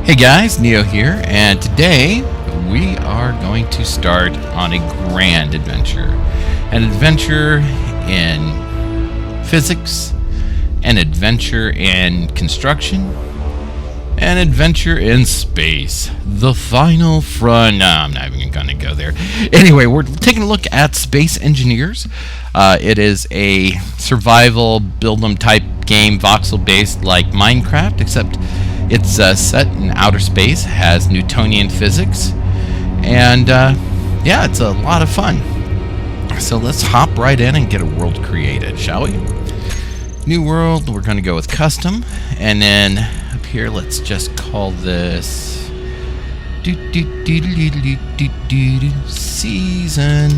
Hey guys, Neo here, and today we are going to start on a grand adventure. An adventure in physics, an adventure in construction, an adventure in space. The final front. No, I'm not even going to go there. Anyway, we're taking a look at Space Engineers. It is a survival build 'em type game, voxel based like Minecraft, except it's set in outer space, has Newtonian physics, and yeah, it's a lot of fun. So let's hop right in and get a world created, shall we? New world, we're going to go with custom, and then up here, let's just call this Season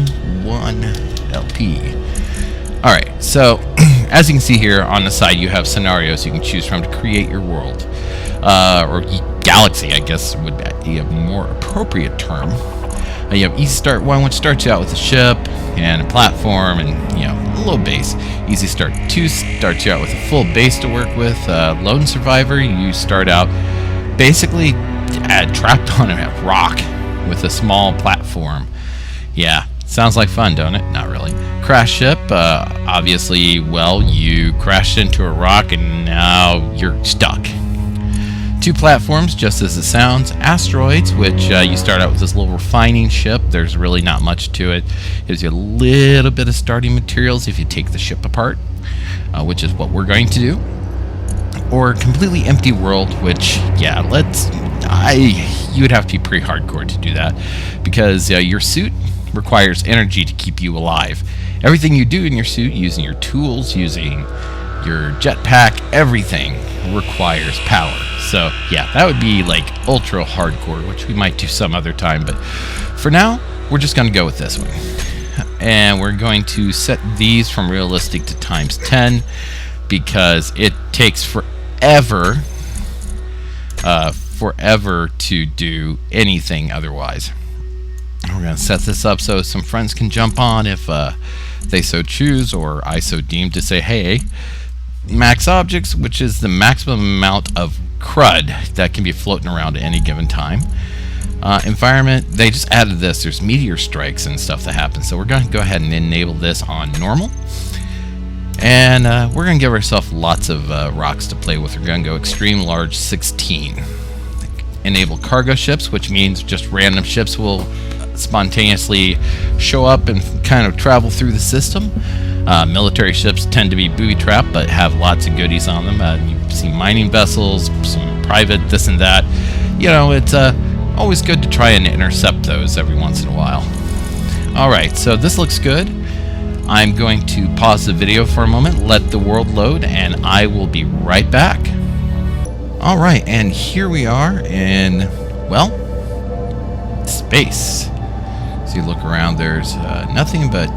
1 LP. Alright, so as you can see here on the side, you have scenarios you can choose from to create your world. Or galaxy, I guess would be a more appropriate term. You have Easy Start 1, which starts you out with a ship and a platform and, a little base. Easy Start 2 starts you out with a full base to work with. Lone Survivor, you start out basically trapped on a rock with a small platform. Yeah, sounds like fun, don't it? Not really. Crash Ship, obviously, well, you crashed into a rock and now you're stuck. 2 platforms, just as it sounds. Asteroids, which you start out with this little refining ship. There's really not much to it. Gives you a little bit of starting materials if you take the ship apart, which is what we're going to do. Or completely empty world, which, yeah, you would have to be pretty hardcore to do that, because your suit requires energy to keep you alive. Everything you do in your suit, using your tools, using your jetpack, everything requires power. So yeah, that would be like ultra hardcore, which we might do some other time, but for now we're just going to go with this one, and we're going to set these from realistic to times 10 because it takes forever to do anything otherwise. We're going to set this up so some friends can jump on if they so choose, or I so deem to say, hey, max objects, which is the maximum amount of crud that can be floating around at any given time. Environment, they just added this. There's meteor strikes and stuff that happen, so we're going to go ahead and enable this on normal. And we're going to give ourselves lots of rocks to play with. We're going to go extreme large 16. Enable cargo ships, which means just random ships will spontaneously show up and kind of travel through the system. Military ships tend to be booby-trapped but have lots of goodies on them. You see mining vessels, some private this and that. It's always good to try and intercept those every once in a while. Alright, so this looks good. I'm going to pause the video for a moment, let the world load, and I will be right back. Alright, and here we are in, well, space. So you look around, there's nothing but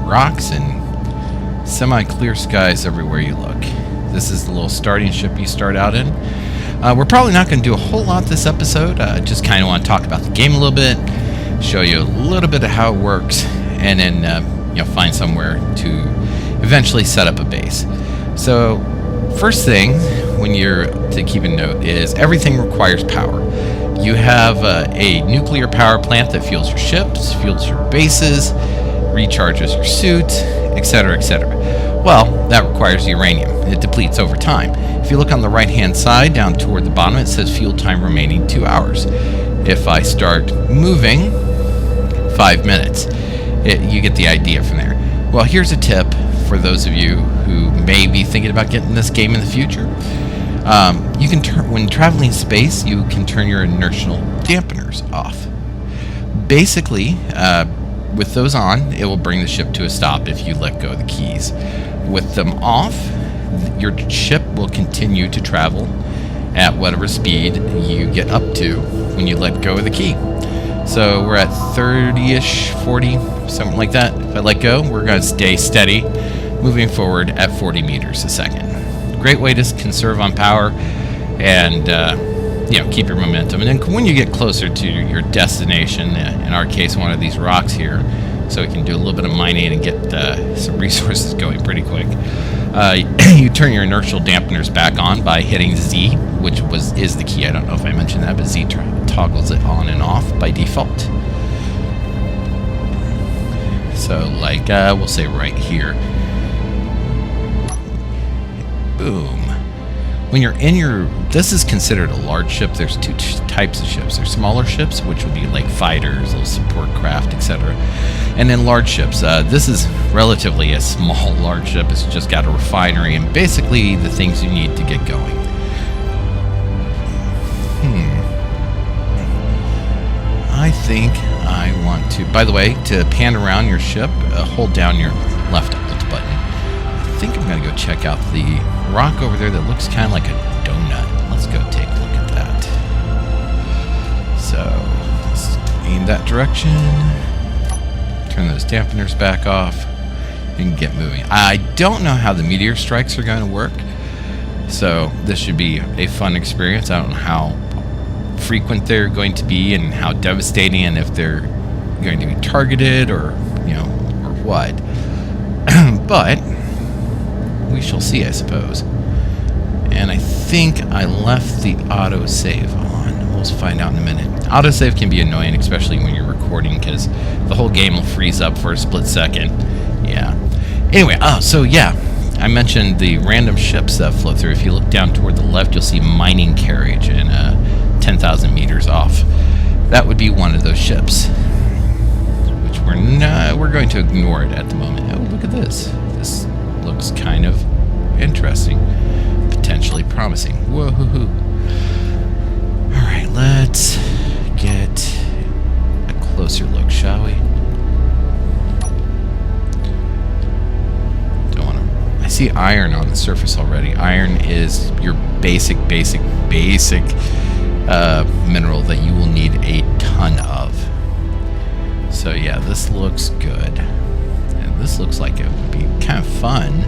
rocks and semi-clear skies everywhere you look. This is the little starting ship you start out in. We're probably not going to do a whole lot this episode. Just kind of want to talk about the game a little bit, show you a little bit of how it works, and then find somewhere to eventually set up a base. So first thing when you're to keep in note is everything requires power. You have a nuclear power plant that fuels your ships, fuels your bases, recharges your suit, etc., etc. Well, that requires uranium. It depletes over time. If you look on the right-hand side, down toward the bottom, it says fuel time remaining 2 hours. If I start moving, 5 minutes. You get the idea from there. Well, here's a tip for those of you who may be thinking about getting this game in the future. You can when traveling space, you can turn your inertial dampeners off. Basically, with those on, it will bring the ship to a stop if you let go of the keys. With them off, your ship will continue to travel at whatever speed you get up to when you let go of the key. So we're at 30-ish, 40, something like that. If I let go, we're going to stay steady, moving forward at 40 meters a second. Great way to conserve on power and keep your momentum. And then when you get closer to your destination, in our case, one of these rocks here, so we can do a little bit of mining and get some resources going pretty quick. You turn your inertial dampeners back on by hitting Z, which is the key. I don't know if I mentioned that, but Z toggles it on and off by default. So, like, we'll say right here. Boom. When you're in your... This is considered a large ship. There's two types of ships. There's smaller ships, which would be like fighters, little support craft, etc. And then large ships. This is relatively a small large ship. It's just got a refinery and basically the things you need to get going. I think I want to... By the way, to pan around your ship, hold down your left alt button. I think I'm going to go check out the rock over there that looks kind of like a donut. Let's go take a look at that. So, let's aim that direction. Turn those dampeners back off and get moving. I don't know how the meteor strikes are going to work, so this should be a fun experience. I don't know how frequent they're going to be and how devastating, and if they're going to be targeted or, you know, or what. But we shall see, I suppose. And I think I left the autosave on. We'll find out in a minute. Autosave can be annoying, especially when you're recording, because the whole game will freeze up for a split second. Yeah. Anyway, so yeah, I mentioned the random ships that flow through. If you look down toward the left, you'll see mining carriage and 10,000 meters off. That would be one of those ships, which we're going to ignore it at the moment. Oh, look at this. This looks kind of interesting, potentially promising. Whoa-hoo-hoo. All right, let's get a closer look, shall we? Don't want to... I see iron on the surface already. Iron is your basic mineral that you will need a ton of. So yeah, this looks good. And this looks like it would be kind of fun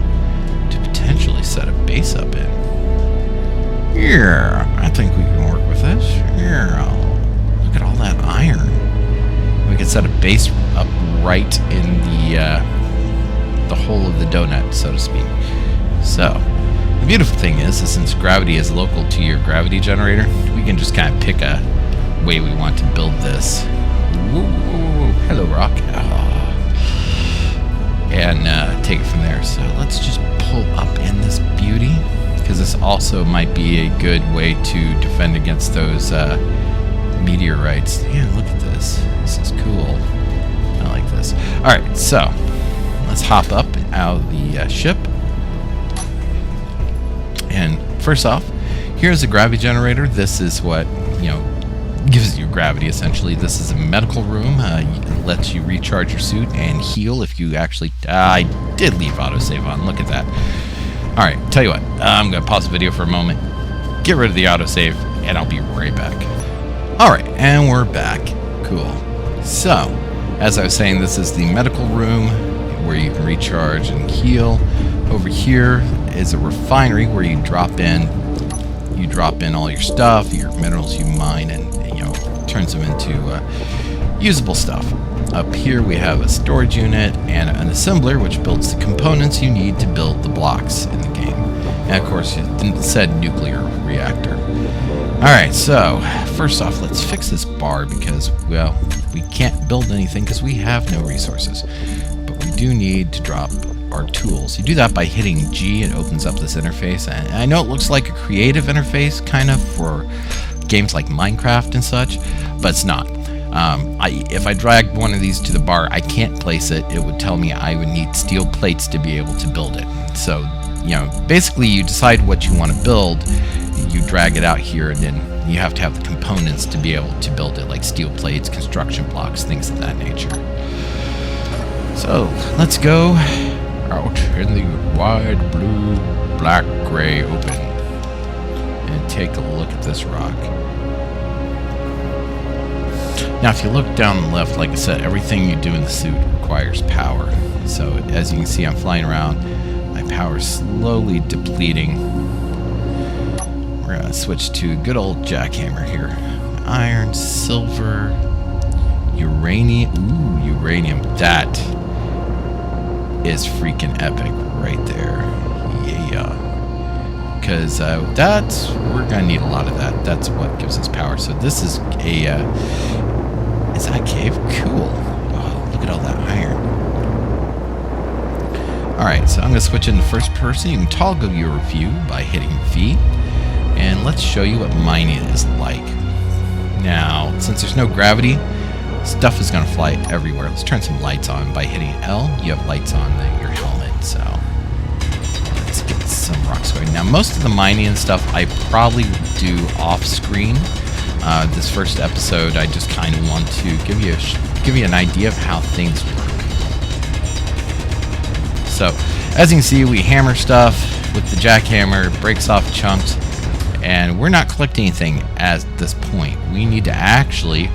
to potentially set a base up in. Yeah, I think we can work with this. Yeah, look at all that iron. We can set a base up right in the hole of the donut, so to speak. So, the beautiful thing is since gravity is local to your gravity generator, we can just kind of pick a way we want to build this. Woo, hello, rock. And take it from there. So let's just pull up in this beauty, because this also might be a good way to defend against those meteorites. Yeah, look at this. This is cool. I like this. Alright, so let's hop up out of the ship. And first off, here's a gravity generator. This is what, you know, gives you gravity, essentially. This is a medical room. It lets you recharge your suit and heal if you actually... I did leave autosave on. Look at that. Alright, tell you what. I'm going to pause the video for a moment, get rid of the autosave, and I'll be right back. Alright, and we're back. Cool. So, as I was saying, this is the medical room where you can recharge and heal. Over here is a refinery where you drop in all your stuff, your minerals you mine, and turns them into usable stuff. Up here we have a storage unit and an assembler, which builds the components you need to build the blocks in the game. And of course, it said nuclear reactor. Alright, so first off, let's fix this bar because, well, we can't build anything because we have no resources. But we do need to drop our tools. You do that by hitting G. It opens up this interface, and I know it looks like a creative interface kind of for games like Minecraft and such, but it's not. If I drag one of these to the bar, I can't place it. It would tell me I would need steel plates to be able to build it. So, basically you decide what you want to build, you drag it out here, and then you have to have the components to be able to build it, like steel plates, construction blocks, things of that nature. So, let's go out in the wide blue, black, gray open and take a look at this rock. Now, if you look down the left, like I said, everything you do in the suit requires power. So, as you can see, I'm flying around. My power is slowly depleting. We're going to switch to good old jackhammer here. Iron, silver, uranium. Ooh, uranium. That is freaking epic right there. because we're gonna need a lot of that. That's what gives us power. So this is a is that a cave? Cool. Oh, look at all that iron. All right, so I'm gonna switch into first person. You can toggle your view by hitting V, and let's show you what mining is like. Now, since there's no gravity, stuff is gonna fly everywhere. Let's turn some lights on by hitting L. You have lights on your helmet, so let's get some rocks going. Now, most of the mining and stuff I probably would do off screen. This first episode, I just kind of want to give you an idea of how things work. So, as you can see, we hammer stuff with the jackhammer, breaks off chunks, and we're not collecting anything at this point. We need to actually,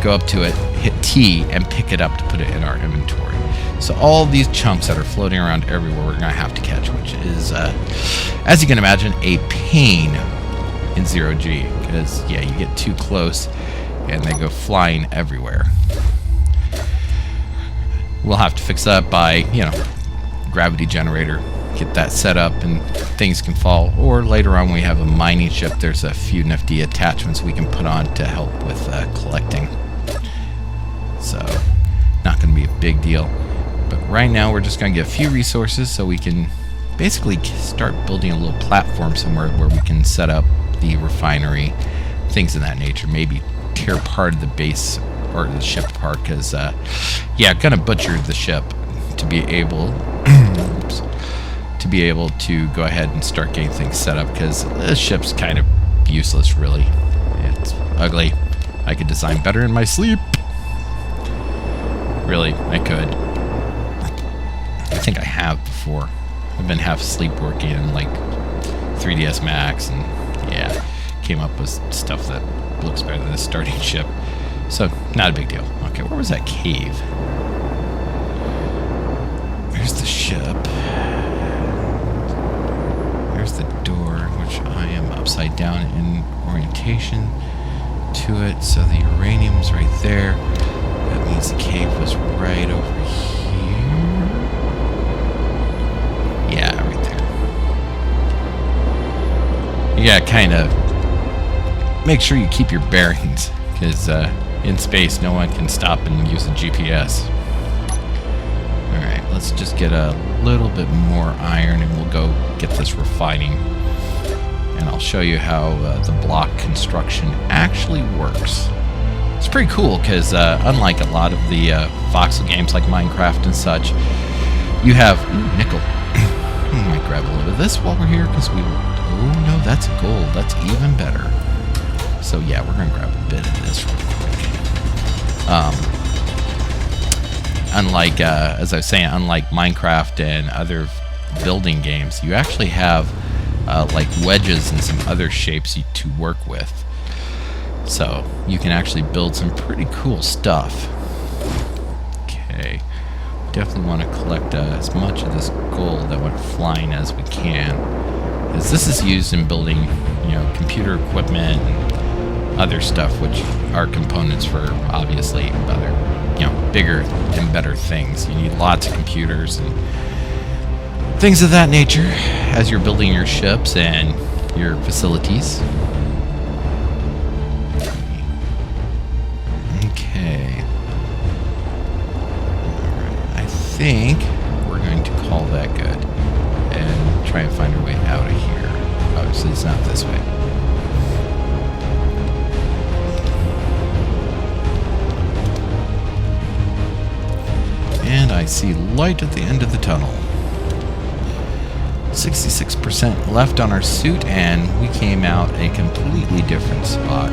go up to it, hit T, and pick it up to put it in our inventory. So all these chunks that are floating around everywhere, we're gonna have to catch, which is, as you can imagine, a pain in 0G, because yeah, you get too close and they go flying everywhere. We'll have to fix that by, gravity generator, get that set up and things can fall. Or later on, we have a mining ship. There's a few nifty attachments we can put on to help with collecting. So, not going to be a big deal. But right now, we're just going to get a few resources so we can basically start building a little platform somewhere where we can set up the refinery, things of that nature. Maybe tear part of the base or the ship apart, because gonna butcher the ship to be able to go ahead and start getting things set up, because this ship's kind of useless, really. It's ugly. I could design better in my sleep. Really, I could. I think I have before. I've been half asleep working in like 3ds Max, and came up with stuff that looks better than a starting ship. So, not a big deal. Okay, where was that cave? There's the ship. There's the door, which I am upside down in orientation to it. So the uranium's right there. That means the cave was right over here. Yeah, right there. You gotta kind of make sure you keep your bearings, because in space, no one can stop and use a GPS. Alright, let's just get a little bit more iron and we'll go get this refining. And I'll show you how the block construction actually works. It's pretty cool because unlike a lot of the voxel games like Minecraft and such, you have... Ooh, nickel. We might grab a little bit of this while we're here, because we... Oh no, that's gold. That's even better. So yeah, we're going to grab a bit of this real quick. Unlike, as I was saying, unlike Minecraft and other building games, you actually have like wedges and some other shapes to work with. So you can actually build some pretty cool stuff. Okay, definitely want to collect as much of this gold that went flying as we can, because this is used in building, computer equipment and other stuff, which are components for obviously other, bigger and better things. You need lots of computers and things of that nature as you're building your ships and your facilities. Okay. Alright, I think we're going to call that good and try and find our way out of here. Obviously, it's not this way. And I see light at the end of the tunnel. 66% left on our suit, and we came out a completely different spot.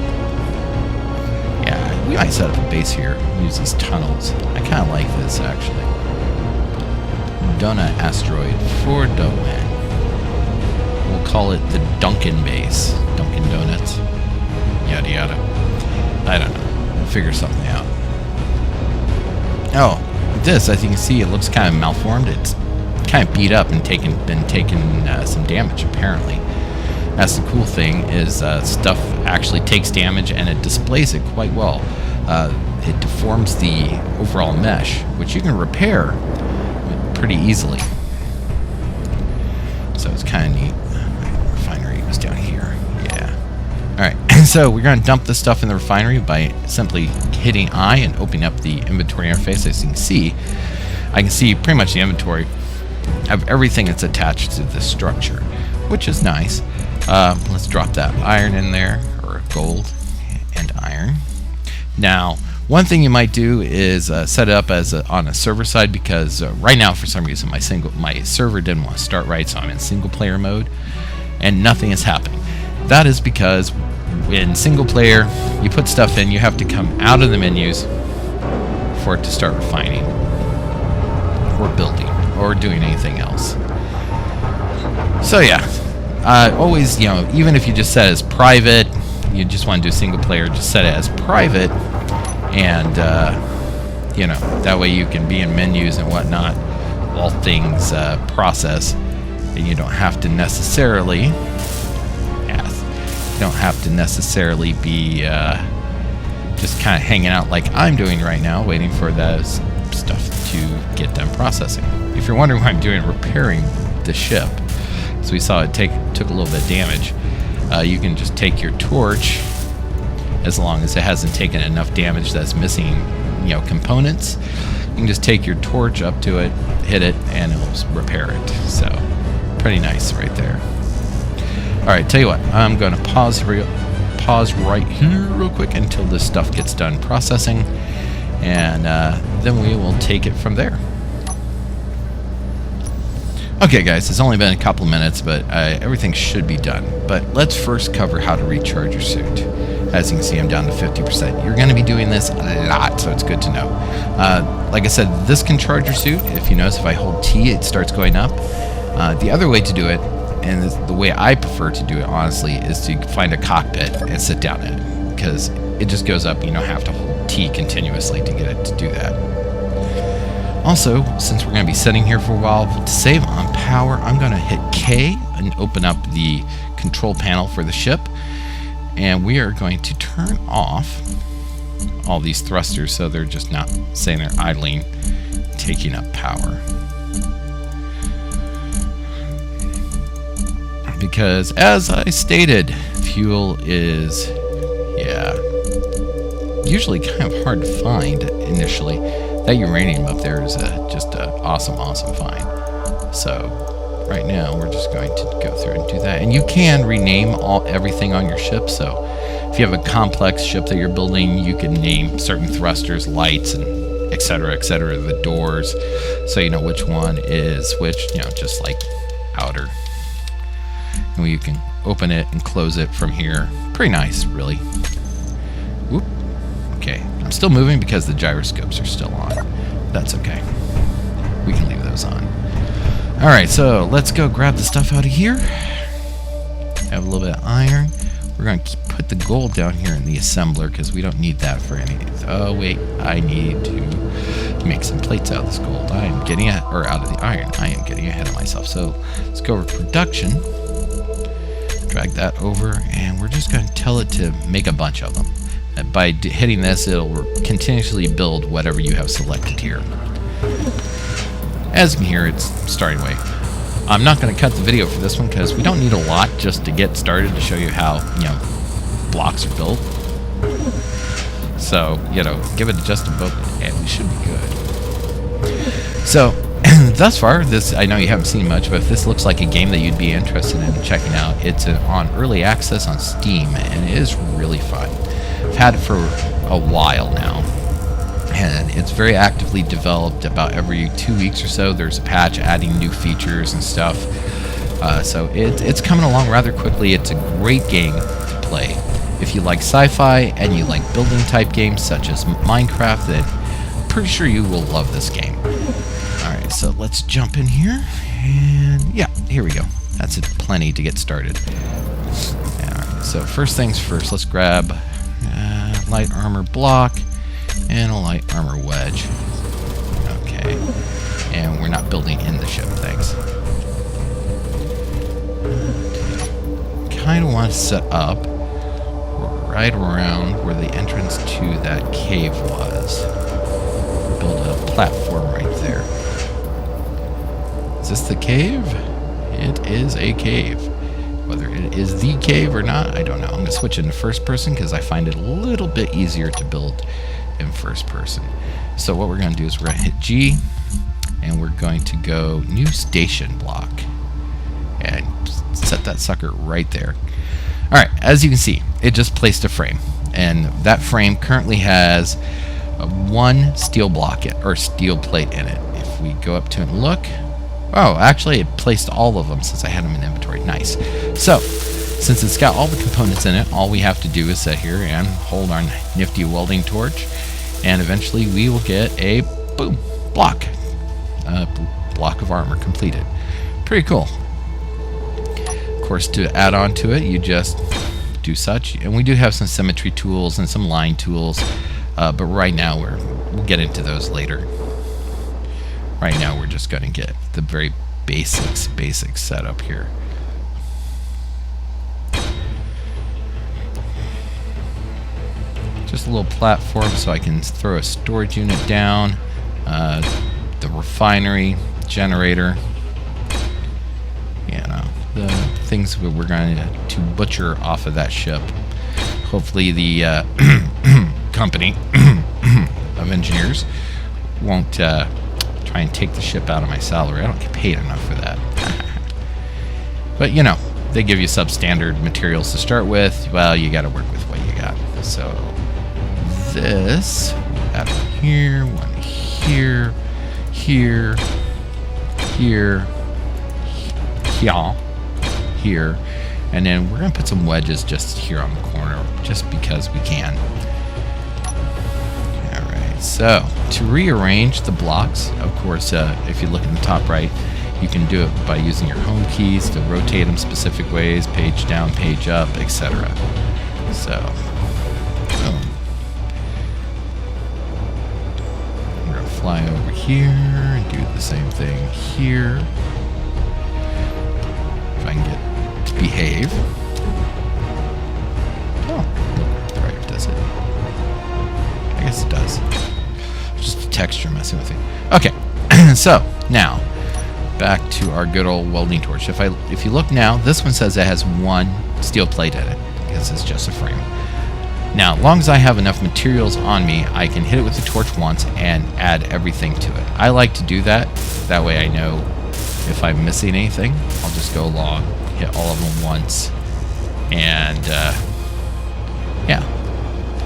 Yeah, we might set up a base here, use these tunnels. I kind of like this, actually. Donut asteroid for the win. We'll call it the Dunkin' base. Dunkin' Donuts. Yada yada. I don't know. We'll figure something out. Oh. This, as you can see, it looks kind of malformed. It's kind of beat up and been taking some damage, apparently. That's the cool thing, is stuff actually takes damage and it displays it quite well. It deforms the overall mesh, which you can repair pretty easily. It's kind of neat. Refinery was down here. Yeah. Alright, so we're going to dump this stuff in the refinery by simply hitting I and opening up the inventory interface. As you can see, I can see pretty much the inventory of everything that's attached to this structure, which is nice. Let's drop that iron in there, or gold and iron. Now, one thing you might do is set it up as on a server side, because right now, for some reason, my server didn't want to start right, so I'm in single player mode, and nothing is happening. That is because in single player, you put stuff in, you have to come out of the menus for it to start refining, or building, or doing anything else. So yeah, always, you know, even if you just set it as private, you just want to do single player, just set it as private, and you know, that way you can be in menus and whatnot while things process, and you don't have to necessarily be just kind of hanging out like I'm doing right now, waiting for those stuff to get done processing. If you're wondering what I'm doing repairing the ship, so we saw it took a little bit of damage, you can just take your torch, as long as it hasn't taken enough damage that's missing, you know, components. You can just take your torch up to it, hit it, and it'll repair it. So pretty nice right there. Alright, tell you what, I'm going to pause right here real quick until this stuff gets done processing, and then we will take it from there. Okay guys, it's only been a couple minutes, but everything should be done. But let's first cover how to recharge your suit. As you can see, I'm down to 50%. You're going to be doing this a lot, so it's good to know. Like I said, this can charge your suit. If you notice, if I hold T, it starts going up. The other way to do it, and the way I prefer to do it, honestly, is to find a cockpit and sit down in it, because it just goes up. You don't have to hold T continuously to get it to do that. Also, since we're going to be sitting here for a while, to save on power, I'm going to hit K and open up the control panel for the ship, and we are going to turn off all these thrusters so they're just not sitting there idling, taking up power. Because, as I stated, fuel is, usually kind of hard to find initially. That uranium up there is just an awesome find. So, right now, we're just going to go through and do that. And you can rename everything on your ship. So, if you have a complex ship that you're building, you can name certain thrusters, lights, and etc., the doors, so you know which one is which, you know, just like outer. And you can open it and close it from here. Pretty nice, really. Whoop. Okay, I'm still moving because the gyroscopes are still on. That's okay. We can leave those on. Alright, so let's go grab the stuff out of here. Have a little bit of iron. We're going to put the gold down here in the assembler because we don't need that for any. Oh, wait, I need to make some plates out of this gold. I am getting out of the iron. I am getting ahead of myself. So let's go over production. Drag that over, and we're just going to tell it to make a bunch of them. And by hitting this, it'll continuously build whatever you have selected here. As you can hear, it's starting away. I'm not going to cut the video for this one because we don't need a lot just to get started to show you how, you know, blocks are built. So, you know, give it just a book and we should be good. So, thus far, this, I know you haven't seen much, but if this looks like a game that you'd be interested in checking out, it's on early access on Steam, and it is really fun. I've had it for a while now, and it's very actively developed. About every 2 weeks or so, there's a patch adding new features and stuff. So it's coming along rather quickly. It's a great game to play. If you like sci-fi and you like building type games such as Minecraft, then I'm pretty sure you will love this game. Alright, so let's jump in here, and yeah, here we go. That's plenty to get started. Alright, so first things first, let's grab light armor block and a light armor wedge. Okay, and we're not building in the ship, thanks. Kind of want to set up right around where the entrance to that cave was. Build a platform right there. Is this the cave? It is a cave. Whether it is the cave or not, I don't know. I'm going to switch into first person because I find it a little bit easier to build in first person. So what we're going to do is we're going to hit G, and we're going to go new station block and set that sucker right there. All right, as you can see, it just placed a frame, and that frame currently has one steel block or steel plate in it. If we go up to it and look, oh, actually it placed all of them since I had them in inventory. Nice. So since it's got all the components in it, all we have to do is sit here and hold our nifty welding torch, and eventually we will get a boom block. Block of armor completed. Pretty cool. Of course, to add on to it, you just do such, and we do have some symmetry tools and some line tools, but right now we'll get into those later. Right now we're just going to get the very basic setup here. Just a little platform so I can throw a storage unit down, the refinery, generator, the things we're going to butcher off of that ship. Hopefully the company of engineers won't try and take the ship out of my salary. I don't get paid enough for that. But they give you substandard materials to start with. Well, you got to work with what you got. So this, add one here, one here, here, here, and then we're going to put some wedges just here on the corner, just because we can. Alright, so to rearrange the blocks, of course, if you look in the top right, you can do it by using your home keys to rotate them specific ways, page down, page up, etc. So, boom. We're going to fly over here and do the same thing here. If I can get to behave. Oh, look, right, does it? I guess it does. Just a texture messing with it. Okay, so now back to our good old welding torch. If you look now, this one says it has one steel plate in it because it's just a frame. Now, as long as I have enough materials on me, I can hit it with the torch once and add everything to it. I like to do that. That way I know if I'm missing anything, I'll just go along, hit all of them once, and yeah.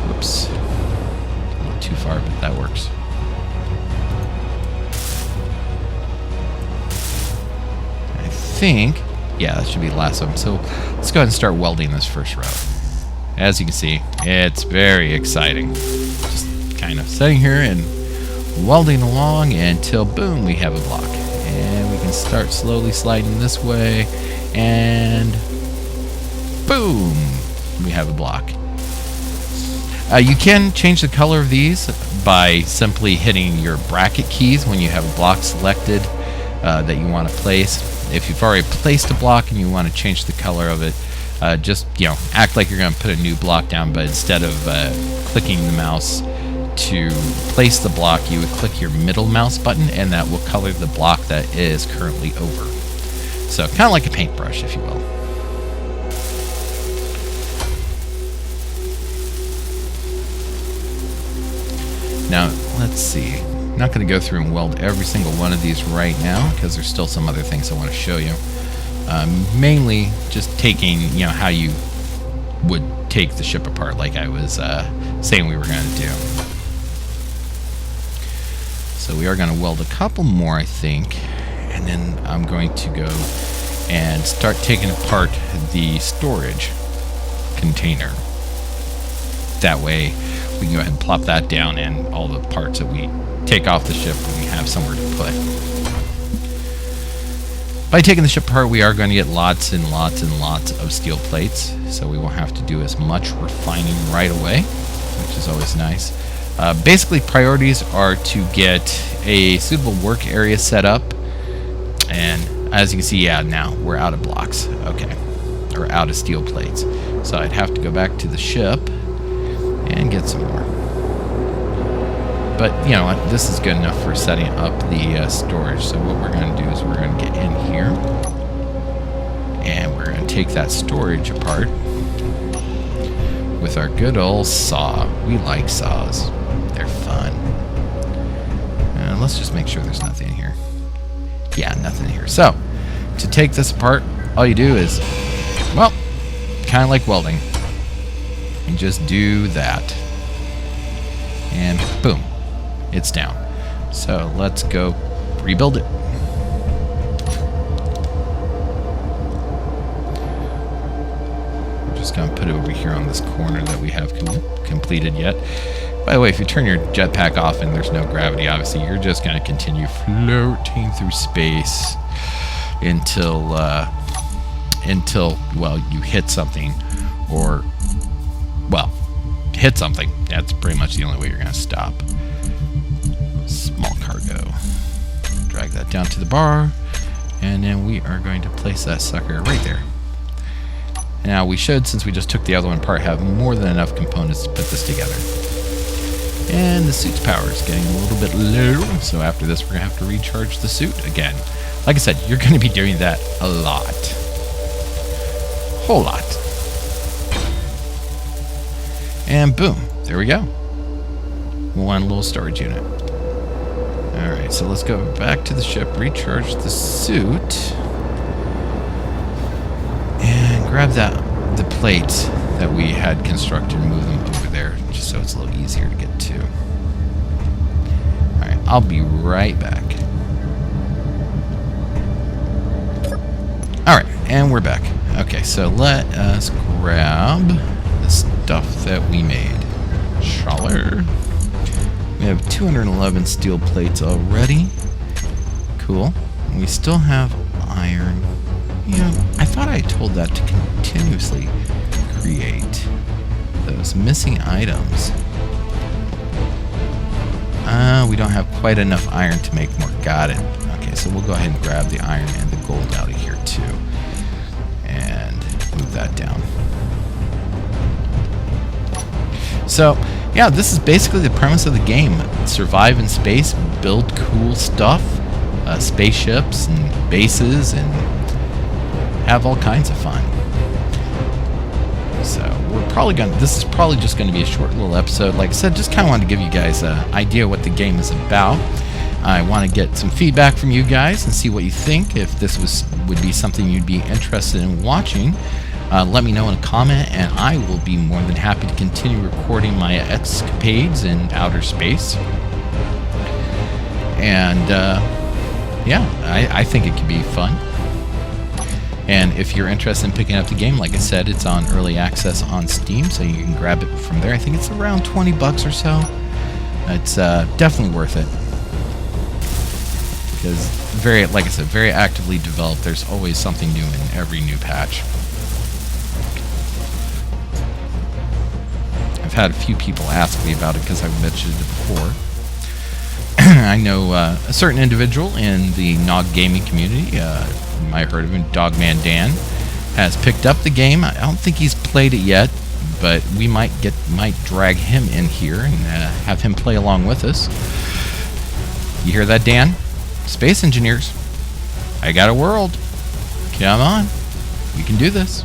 Whoops. A little too far, but that works. I think, yeah, that should be the last of them. So let's go ahead and start welding this first row. As you can see, it's very exciting. Just kind of sitting here and welding along until, boom, we have a block. And we can start slowly sliding this way, and boom, we have a block. You can change the color of these by simply hitting your bracket keys when you have a block selected that you want to place. If you've already placed a block and you want to change the color of it, just act like you're going to put a new block down, but instead of clicking the mouse to place the block, you would click your middle mouse button, and that will color the block that is currently over. So kind of like a paintbrush, if you will. Now, let's see. I'm not going to go through and weld every single one of these right now because there's still some other things I want to show you. Mainly just taking, how you would take the ship apart, like I was saying we were going to do. So we are going to weld a couple more, I think, and then I'm going to go and start taking apart the storage container. That way we can go ahead and plop that down, and all the parts that we take off the ship, we have somewhere to put. By taking the ship apart, we are going to get lots and lots and lots of steel plates, so we won't have to do as much refining right away, which is always nice. Basically, priorities are to get a suitable work area set up, and as you can see, yeah, now we're out of blocks, okay, or out of steel plates. So I'd have to go back to the ship and get some more. But you know what, this is good enough for setting up the storage. So what we're going to do is we're going to get in here, And we're going to take that storage apart with our good old saw. We like saws. They're fun. Let's just make sure there's nothing in here. Yeah, nothing in here. So, to take this apart, all you do is, well, kind of like welding. You just do that. And boom, it's down. So let's go rebuild it. I'm just going to put it over here on this corner that we have completed yet. By the way, if you turn your jetpack off and there's no gravity, obviously you're just going to continue floating through space until, well, you hit something, or, well, hit something. That's pretty much the only way you're going to stop. Small cargo. Drag that down to the bar, and then we are going to place that sucker right there. Now we should, since we just took the other one apart, have more than enough components to put this together. And the suit's power is getting a little bit low, so after this we're going to have to recharge the suit again. Like I said, you're going to be doing that a lot. Whole lot. And boom, there we go. One little storage unit. Alright, so let's go back to the ship, recharge the suit, and grab the plates that we had constructed and move them over there, just so it's a little easier to get to. Alright, I'll be right back. Alright, and we're back. Okay, so let us grab the stuff that we made. Schaller. We have 211 steel plates already. Cool. We still have iron. You know, I thought I told that to continuously create those missing items. We don't have quite enough iron to make more. Got it. Okay, so we'll go ahead and grab the iron and the gold out of here too. And move that down. So, yeah, this is basically the premise of the game. Survive in space, build cool stuff, spaceships and bases, and have all kinds of fun. So we're probably this is probably just gonna be a short little episode. Like I said, just kinda wanted to give you guys an idea what the game is about. I want to get some feedback from you guys and see what you think. If this would be something you'd be interested in watching, let me know in a comment, and I will be more than happy to continue recording my escapades in outer space. And yeah, I think it could be fun. And if you're interested in picking up the game, like I said, it's on early access on Steam, so you can grab it from there. I think it's around 20 bucks or so. It's definitely worth it, because like I said, very actively developed. There's always something new in every new patch. I've had a few people ask me about it because I've mentioned it before. I know a certain individual in the Nog gaming community, you might have heard of him, Dogman Dan, has picked up the game. I don't think he's played it yet, but we might drag him in here and have him play along with us. You hear that, Dan? Space engineers, I got a world. Come on, we can do this.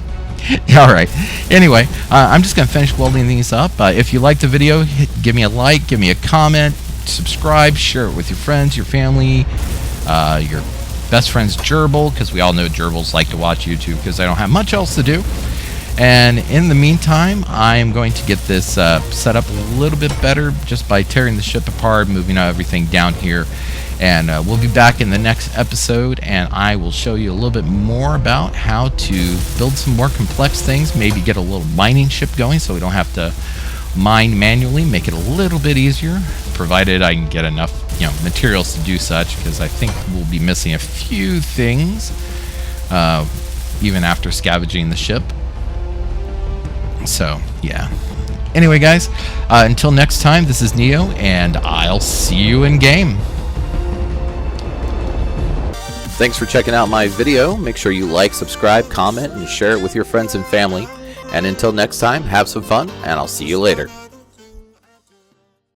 Alright, anyway, I'm just going to finish welding these up. If you liked the video, give me a like, give me a comment, subscribe, share it with your friends, your family, your best friend's gerbil, because we all know gerbils like to watch YouTube because I don't have much else to do. And in the meantime, I'm going to get this set up a little bit better just by tearing the ship apart, moving everything down here. And we'll be back in the next episode, and I will show you a little bit more about how to build some more complex things, maybe get a little mining ship going so we don't have to mine manually, make it a little bit easier, provided I can get enough materials to do such, because I think we'll be missing a few things even after scavenging the ship. So yeah, anyway guys, until next time, this is Neo, and I'll see you in game. Thanks for checking out my video. Make sure you like, subscribe, comment, and share it with your friends and family. And until next time, have some fun, and I'll see you later.